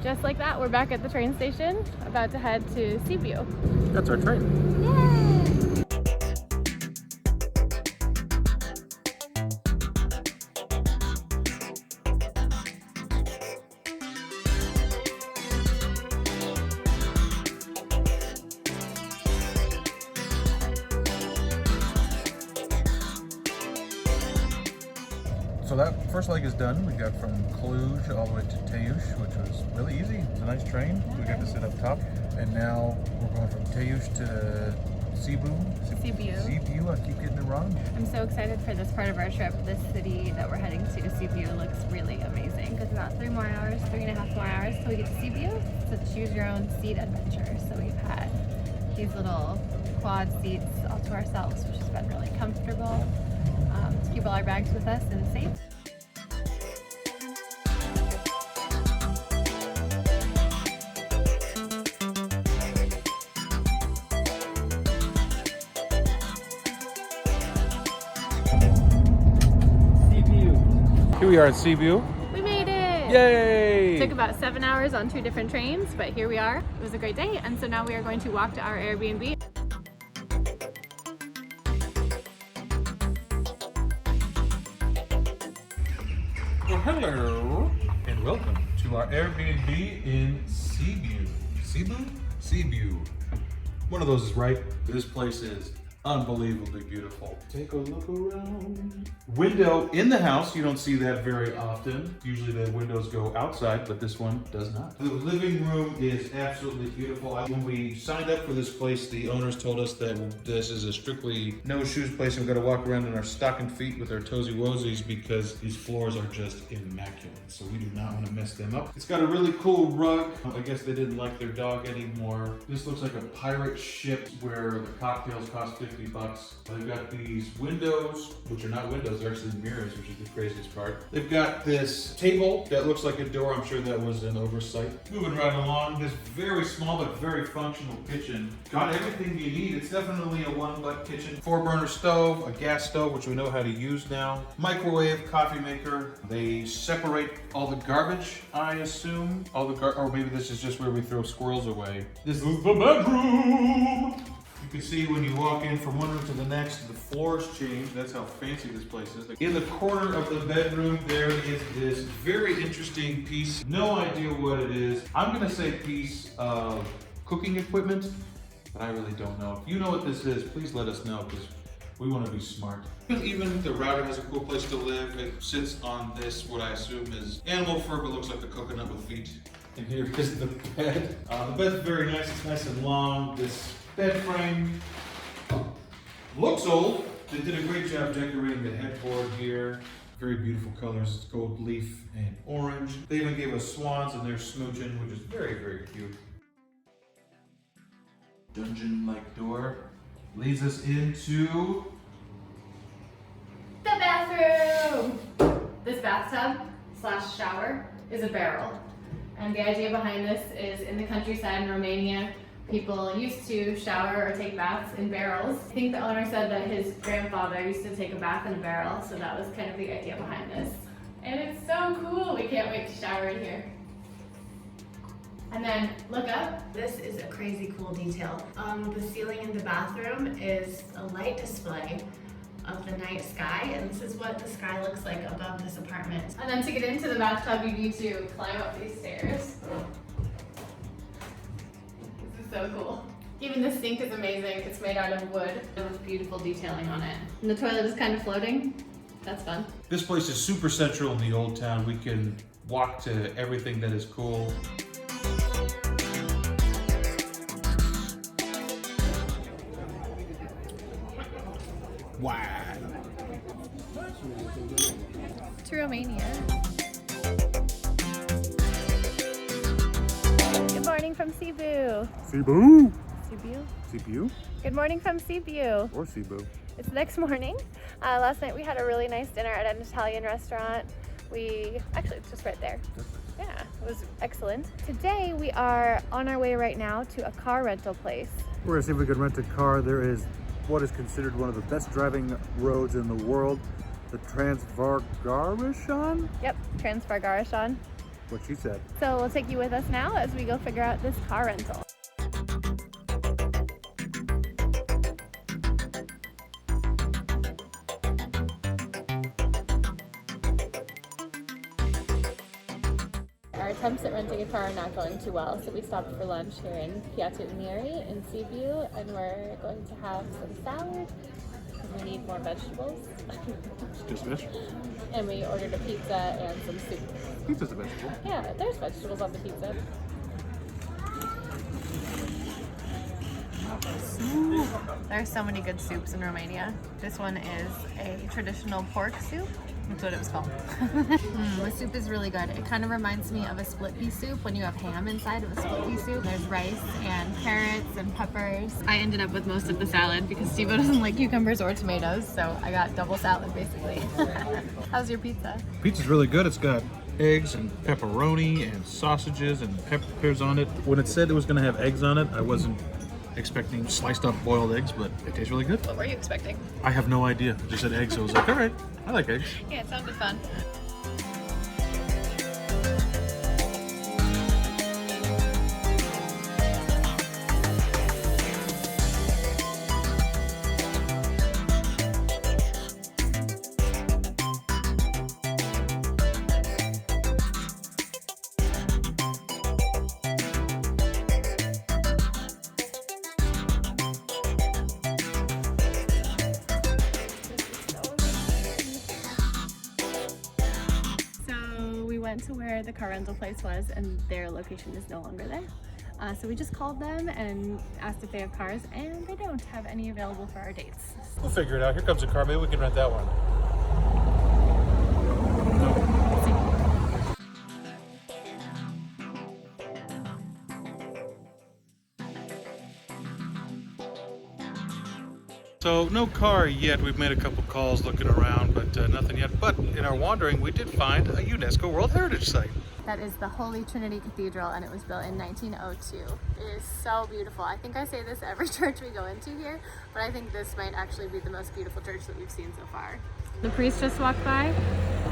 just like that, we're back at the train station, about to head to Sibiu. That's our train. Yay! So that first leg is done. We got from Cluj all the way to Teiuş, which was really easy. It's a nice train. We got to sit up top. And now we're going from Teiuş to Sibiu. Sibiu, I keep getting it wrong. I'm so excited for this part of our trip. This city that we're heading to, Sibiu, looks really amazing. It's about 3.5 more hours till we get to Sibiu. It's a choose your own seat adventure. So we've had these little quad seats all to ourselves, which has been really comfortable. To keep all our bags with us and safe. Here we are at Sibiu. We made it! Yay! It took about 7 hours on 2 different trains, but here we are. It was a great day, and so now we are going to walk to our Airbnb. Well, hello, and welcome to our Airbnb in Sibiu. Sibiu. One of those is right. This place is unbelievably beautiful. Take a look around. Window in the house, you don't see that very often. Usually the windows go outside, but this one does not. The living room is absolutely beautiful. When we signed up for this place, the owners told us that this is a strictly no shoes place and we've got to walk around in our stocking feet with our toesy woesies because these floors are just immaculate. So we do not want to mess them up. It's got a really cool rug. I guess they didn't like their dog anymore. This looks like a pirate ship where the cocktails cost $50. They've got these windows, which are not windows, they're actually mirrors, which is the craziest part. They've got this table that looks like a door. I'm sure that was an oversight. Moving right along, this very small but very functional kitchen. Got everything you need. It's definitely a one-butt kitchen. 4-burner stove, a gas stove, which we know how to use now. Microwave, coffee maker. They separate all the garbage, I assume. Or maybe this is just where we throw squirrels away. This is the bedroom. You can see when you walk in from one room to the next, the floors change. That's how fancy this place is. In the corner of the bedroom, there is this very interesting piece. No idea what it is. I'm gonna say piece of cooking equipment, but I really don't know. If you know what this is, please let us know because we want to be smart. Even the router has a cool place to live. It sits on this, what I assume is animal fur, but looks like the coconut with feet. And here is the bed. The bed's very nice. It's nice and long. This bed frame looks old. They did a great job decorating the headboard here. Very beautiful colors. It's gold leaf and orange. They even gave us swans and they're smooching, which is very, very cute. Dungeon-like door leads us into The bathroom! This bathtub / shower is a barrel. And the idea behind this is in the countryside in Romania, people used to shower or take baths in barrels. I think the owner said that his grandfather used to take a bath in a barrel, so that was kind of the idea behind this. And it's so cool, we can't wait to shower in here. And then look up. This is a crazy cool detail. The ceiling in the bathroom is a light display of the night sky, and this is what the sky looks like above this apartment. And then to get into the bathtub, you need to climb up these stairs. This is so cool. Even the sink is amazing. It's made out of wood with beautiful detailing on it. And the toilet is kind of floating. That's fun. This place is super central in the old town. We can walk to everything that is cool. Wow. To Romania. Good morning from Sibiu. Sibiu. Sibiu? Sibiu? Good morning from Sibiu. Or Sibiu. It's the next morning. Last night we had a really nice dinner at an Italian restaurant. Actually, it's just right there. Yeah, it was excellent. Today we are on our way right now to a car rental place. We're gonna see if we can rent a car. There is what is considered one of the best driving roads in the world, the Transvargarishan. Yep, Transvargarishan. what she said. So we'll take you with us now as we go figure out this car rental. Our attempts at renting a car are not going too well, so we stopped for lunch here in Piața in Sibiu, and we're going to have some salad because we need more vegetables. Just vegetables. And we ordered a pizza and some soup. Pizza's a vegetable. Yeah, there's vegetables on the pizza. There's so many good soups in Romania. This one is a traditional pork soup. That's what it was called. The soup is really good. It kind of reminds me of a split pea soup when you have ham inside of a split pea soup. There's rice and carrots and peppers. I ended up with most of the salad because Sibiu doesn't like cucumbers or tomatoes, so I got double salad basically. How's your pizza? Pizza's really good. It's got eggs and pepperoni and sausages and peppers on it. When it said it was going to have eggs on it, I wasn't expecting sliced up boiled eggs, but it tastes really good. What were you expecting? I have no idea. It just said eggs, so I was like, all right, I like eggs. Yeah, it sounded fun. To where the car rental place was, and their location is no longer there. So we just called them and asked if they have cars, and they don't have any available for our dates. We'll figure it out. Here comes a car. Maybe we can rent that one. So no car yet. We've made a couple calls looking around, but nothing yet. But in our wandering, we did find a UNESCO World Heritage Site. That is the Holy Trinity Cathedral, and it was built in 1902. It is so beautiful. I think I say this every church we go into here, but I think this might actually be the most beautiful church that we've seen so far. The priest just walked by,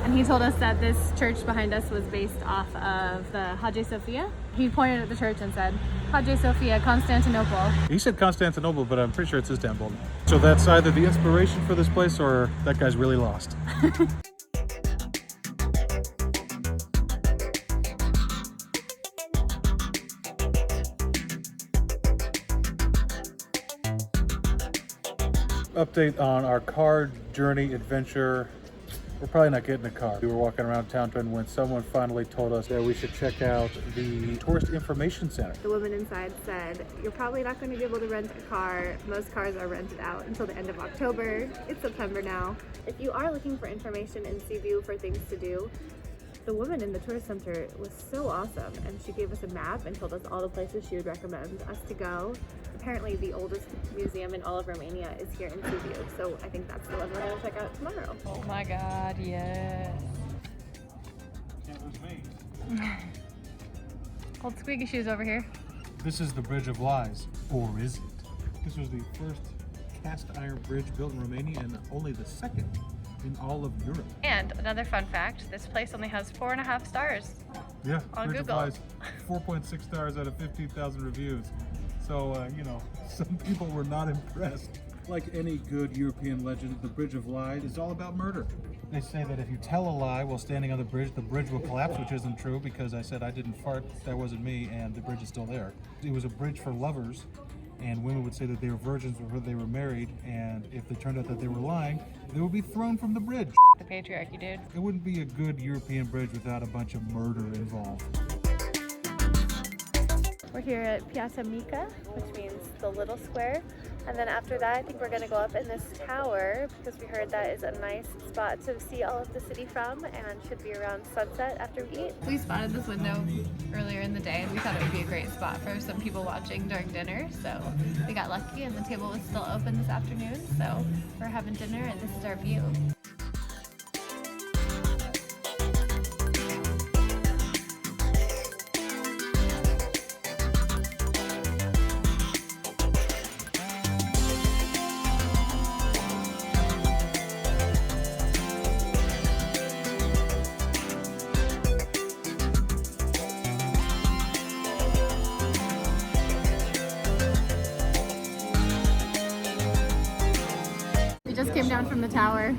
and he told us that this church behind us was based off of the Hagia Sophia. He pointed at the church and said, Hagia Sophia, Constantinople. He said Constantinople, but I'm pretty sure it's Istanbul. So that's either the inspiration for this place or that guy's really lost. Update on our car journey adventure. We're probably not getting a car. We were walking around town when someone finally told us that we should check out the Tourist Information Center. The woman inside said, you're probably not going to be able to rent a car. Most cars are rented out until the end of October. It's September now. If you are looking for information in Sibiu for things to do, the woman in the tourist center was so awesome, and she gave us a map and told us all the places she would recommend us to go. Apparently the oldest museum in all of Romania is here in Sibiu, so I think that's the one we're going to check out tomorrow. Oh my god, yes. Can't lose me. Old squeaky shoes over here. This is the Bridge of Lies, or is it? This was the first cast iron bridge built in Romania and only the second in all of Europe. And another fun fact, this place only has 4.5 stars. Yeah, on Bridge Google. of Lies, 4.6 stars out of 15,000 reviews. So, you know, some people were not impressed. Like any good European legend, the Bridge of Lies is all about murder. They say that if you tell a lie while standing on the bridge will collapse, which isn't true because I said I didn't fart, that wasn't me, and the bridge is still there. It was a bridge for lovers, and women would say that they were virgins before they were married, and if it turned out that they were lying, they would be thrown from the bridge. The patriarchy, dude. It wouldn't be a good European bridge without a bunch of murder involved. We're here at Piața Mică, which means the little square. And then after that, I think we're gonna go up in this tower because we heard that is a nice spot to see all of the city from, and should be around sunset after we eat. We spotted this window earlier in the day, and we thought it would be a great spot for some people watching during dinner. So we got lucky, and the table was still open this afternoon. So we're having dinner, and this is our view. coming down from the tower.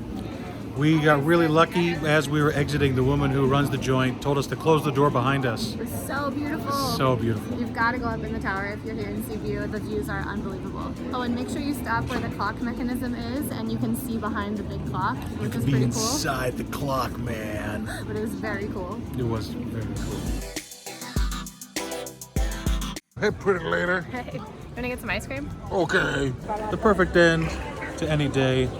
We got really lucky as we were exiting. The woman who runs the joint told us to close the door behind us. It was so beautiful. So beautiful. You've got to go up in the tower if you're here in Sibiu. The views are unbelievable. Oh, and make sure you stop where the clock mechanism is, and you can see behind the big clock, which is pretty cool. Inside the clock, man. But it was very cool. It was very cool. Hey, pretty lady. Hey, you wanna get some ice cream? Okay. The perfect end to any day.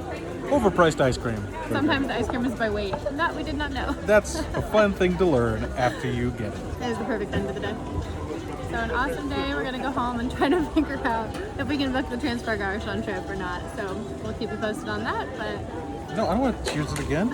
Overpriced ice cream. Sometimes ice cream is by weight. That we did not know. That's a fun thing to learn after you get it. That is the perfect end of the day. So an awesome day. We're gonna go home and try to figure out if we can book the Transylvania trip or not. So we'll keep you posted on that. But No, I don't want to choose it again.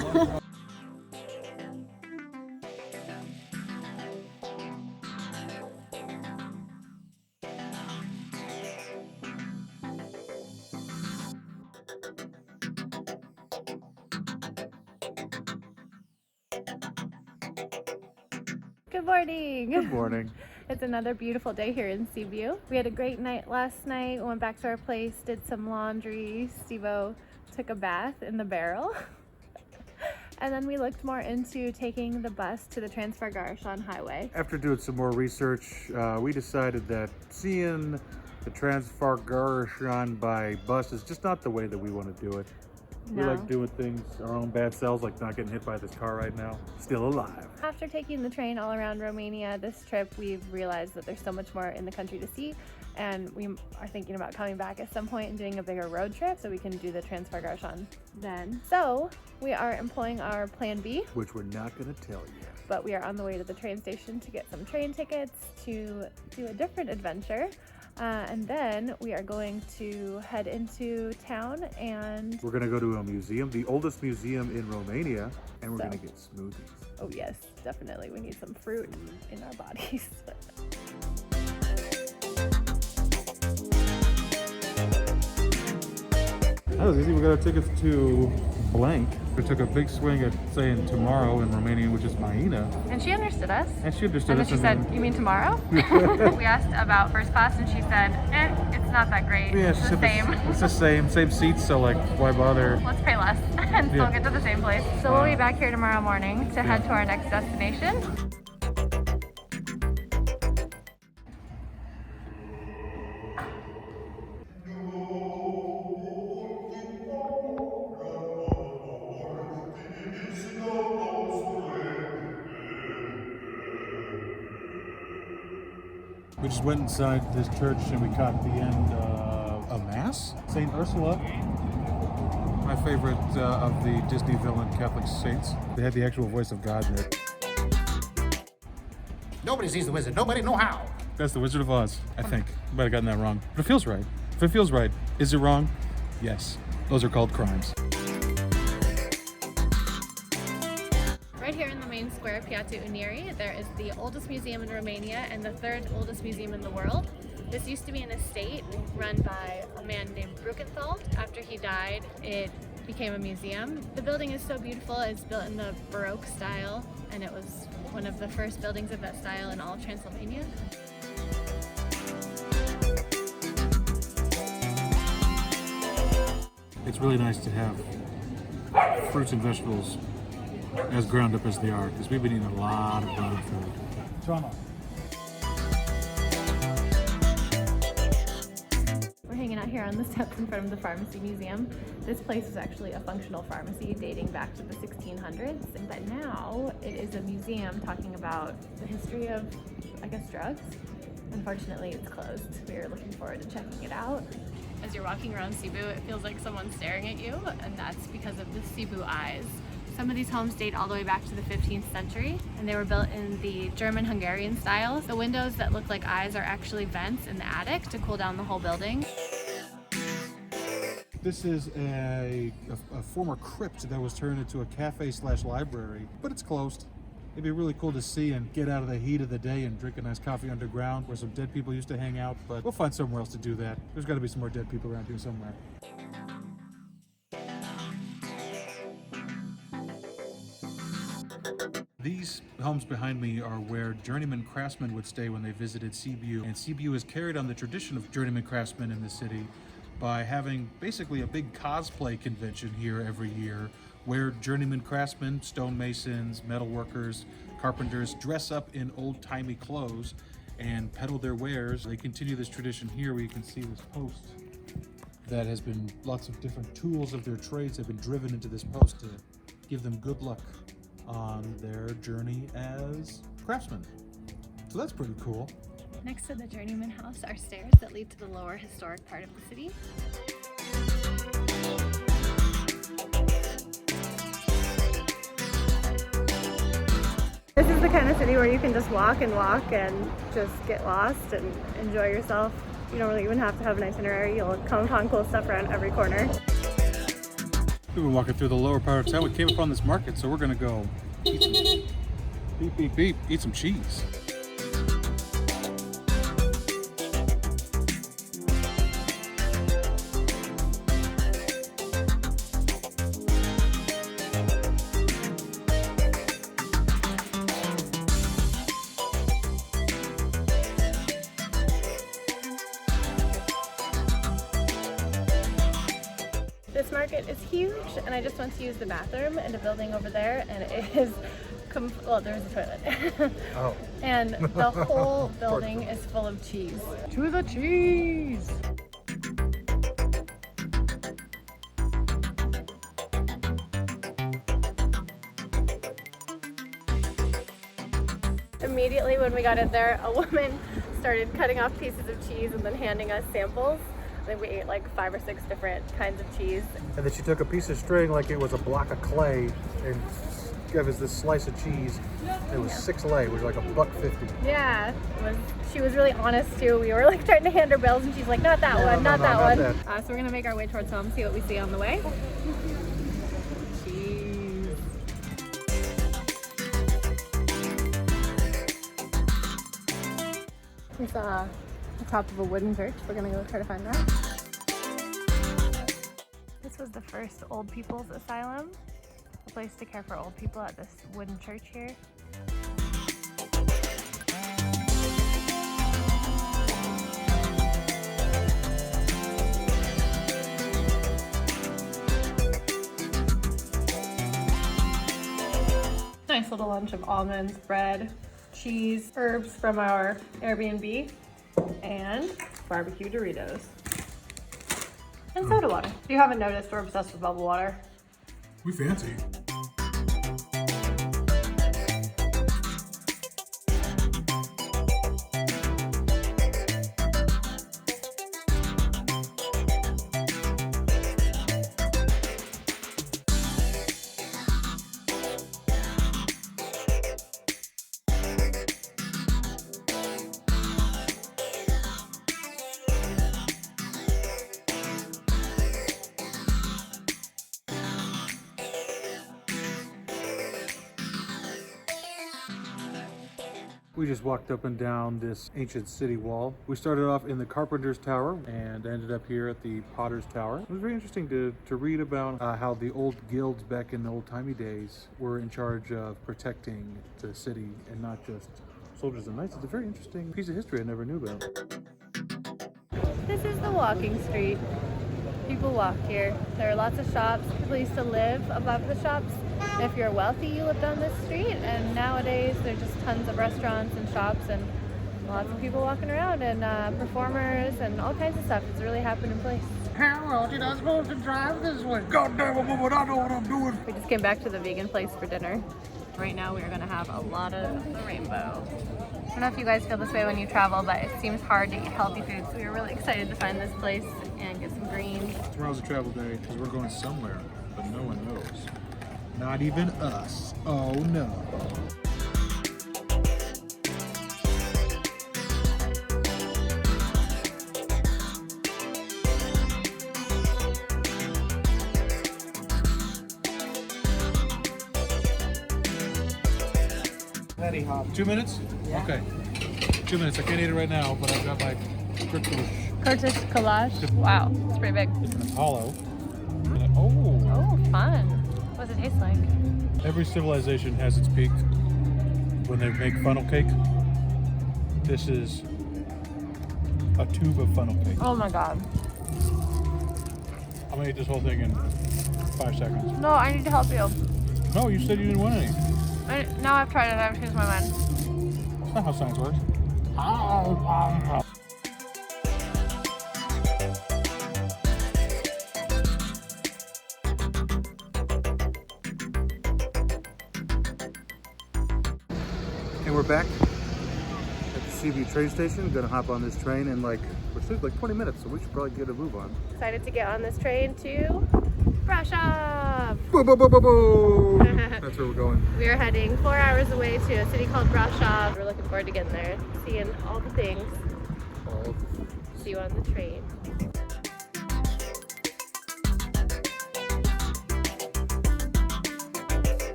good morning. Good morning. It's another beautiful day here in Sibiu. We had a great night last night. Went back to our place, did some laundry. Steve-O took a bath in the barrel. And then we looked more into taking the bus to the Transylvania highway. After doing some more research, we decided that seeing the Transylvania by bus is just not the way that we want to do it. We No. like doing things our own bad selves, like not getting hit by this car right now. Still alive. After taking the train all around Romania this trip, we've realized that there's so much more in the country to see, and we are thinking about coming back at some point and doing a bigger road trip so we can do the Transylvania then. So we are employing our plan B, Which we're not going to tell you. but we are on the way to the train station to get some train tickets to do a different adventure. And then we are going to head into town and, We're going to go to a museum, the oldest museum in Romania, and we're So. going to get smoothies. oh yes, definitely we need some fruit in our bodies. That was easy. We got our tickets to blank. We took a big swing at saying tomorrow in Romanian, which is Maina. And she understood us. And she understood And then us. she said, "You mean tomorrow?" We asked about first class, and she said, "It's not that great. Yeah, It's she the said same. It's the same seats, so like, why bother? Let's pay less and still Yeah. get to the same place." So we'll be back here tomorrow morning to head to our next destination. We just went inside this church and we caught the end of a mass. St. Ursula, my favorite of the Disney villain Catholic saints. They had the actual voice of God in it. Nobody sees the wizard. Nobody know how. That's the Wizard of Oz, I think. Might have gotten that wrong. But it feels right. If it feels right, is it wrong? Yes. Those are called crimes. Right here in the main square, Piața Uniri, there is the oldest museum in Romania and the third oldest museum in the world. This used to be an estate run by a man named Brukenthal. After he died, it became a museum. The building is so beautiful. It's built in the Baroque style, and it was one of the first buildings of that style in all of Transylvania. It's really nice to have fruits and vegetables as ground up as they are, because we've been eating a lot of ground food. Trauma. We're hanging out here on the steps in front of the Pharmacie Museum. This place was actually a functional pharmacy dating back to the 1600s, but now it is a museum talking about the history of, I guess, drugs. Unfortunately, it's closed. We are looking forward to checking it out. As you're walking around Sibiu, it feels like someone's staring at you, and that's because of the Sibiu eyes. Some of these homes date all the way back to the 15th century, and they were built in the German-Hungarian style. The windows that look like eyes are actually vents in the attic to cool down the whole building. This is a former crypt that was turned into a cafe/library, but it's closed. It'd be really cool to see and get out of the heat of the day and drink a nice coffee underground where some dead people used to hang out, but we'll find somewhere else to do that. There's got to be some more dead people around here somewhere. These homes behind me are where journeyman craftsmen would stay when they visited Sibiu, and Sibiu has carried on the tradition of journeyman craftsmen in the city by having basically a big cosplay convention here every year where journeyman craftsmen, stonemasons, metalworkers, carpenters dress up in old-timey clothes and peddle their wares. They continue this tradition here where you can see this post that has been, lots of different tools of their trades have been driven into this post to give them good luck on their journey as craftsmen. So that's pretty cool. Next to the journeyman house are stairs that lead to the lower historic part of the city. This is the kind of city where you can just walk and just get lost and enjoy yourself. You don't really even have to have an itinerary. You'll come upon cool stuff around every corner. We've been walking through the lower part of town. We came upon this market, so we're gonna go eat some, beep, beep, beep, eat some cheese. This market is huge, and I just went to use the bathroom in a building over there, and it is, well, there's a toilet. Oh. And the whole building is full of cheese. To the cheese! Immediately when we got in there, a woman started cutting off pieces of cheese and then handing us samples. I think we ate like 5 or 6 different kinds of cheese. And then she took a piece of string like it was a block of clay and gave us this slice of cheese. It was 6 lei, which was like $1.50. Yeah, she was really honest too. We were like trying to hand her bills and she's like, not that one, not that one. So we're gonna make our way towards home, see what we see on the way. Cheese. We saw the top of a wooden church. We're gonna go try to find that. This was the first old people's asylum, a place to care for old people at this wooden church here. Nice little lunch of almonds, bread, cheese, herbs from our Airbnb, and barbecue Doritos. And soda water. If you haven't noticed, we're obsessed with bubble water. We fancy. We just walked up and down this ancient city wall. We started off in the Carpenter's Tower and ended up here at the Potter's Tower. It was very interesting to read about how the old guilds back in the old-timey days were in charge of protecting the city and not just soldiers and knights. It's a very interesting piece of history I never knew about. This is the walking street. People walk here. There are lots of shops. People used to live above the shops. If you're wealthy, you lived on this street, and nowadays there's just tons of restaurants and shops and lots of people walking around and performers and all kinds of stuff. It's a really happening place. Harold, you're not supposed to drive this way. God damn it, woman, I know what I'm doing. We just came back to the vegan place for dinner. Right now we are going to have a lot of the rainbow. I don't know if you guys feel this way when you travel, but it seems hard to eat healthy food, so we were really excited to find this place and get some greens. Tomorrow's a travel day because we're going somewhere, but no one knows. Not even us. Oh no. Very hot. 2 minutes? Yeah. Okay. 2 minutes. I can't eat it right now, but I've got my Curtis collage. Wow, it's pretty big. It's hollow. Oh. Oh, fun. What does it taste like? Every civilization has its peak when they make funnel cake. This is a tube of funnel cake. Oh my god. I'm gonna eat this whole thing in 5 seconds. No, I need to help you. No, you said you didn't want any. Now I've tried it. I've changed my mind. That's not how science works. And we're back at the Sibiu train station. Gonna hop on this train in like 20 minutes, so we should probably get a move on. Excited to get on this train to Brasov. Boo, boo, boo, boo, boo. That's where we're going. We are heading 4 hours away to a city called Brasov. We're looking forward to getting there, seeing all the things. See you on the train.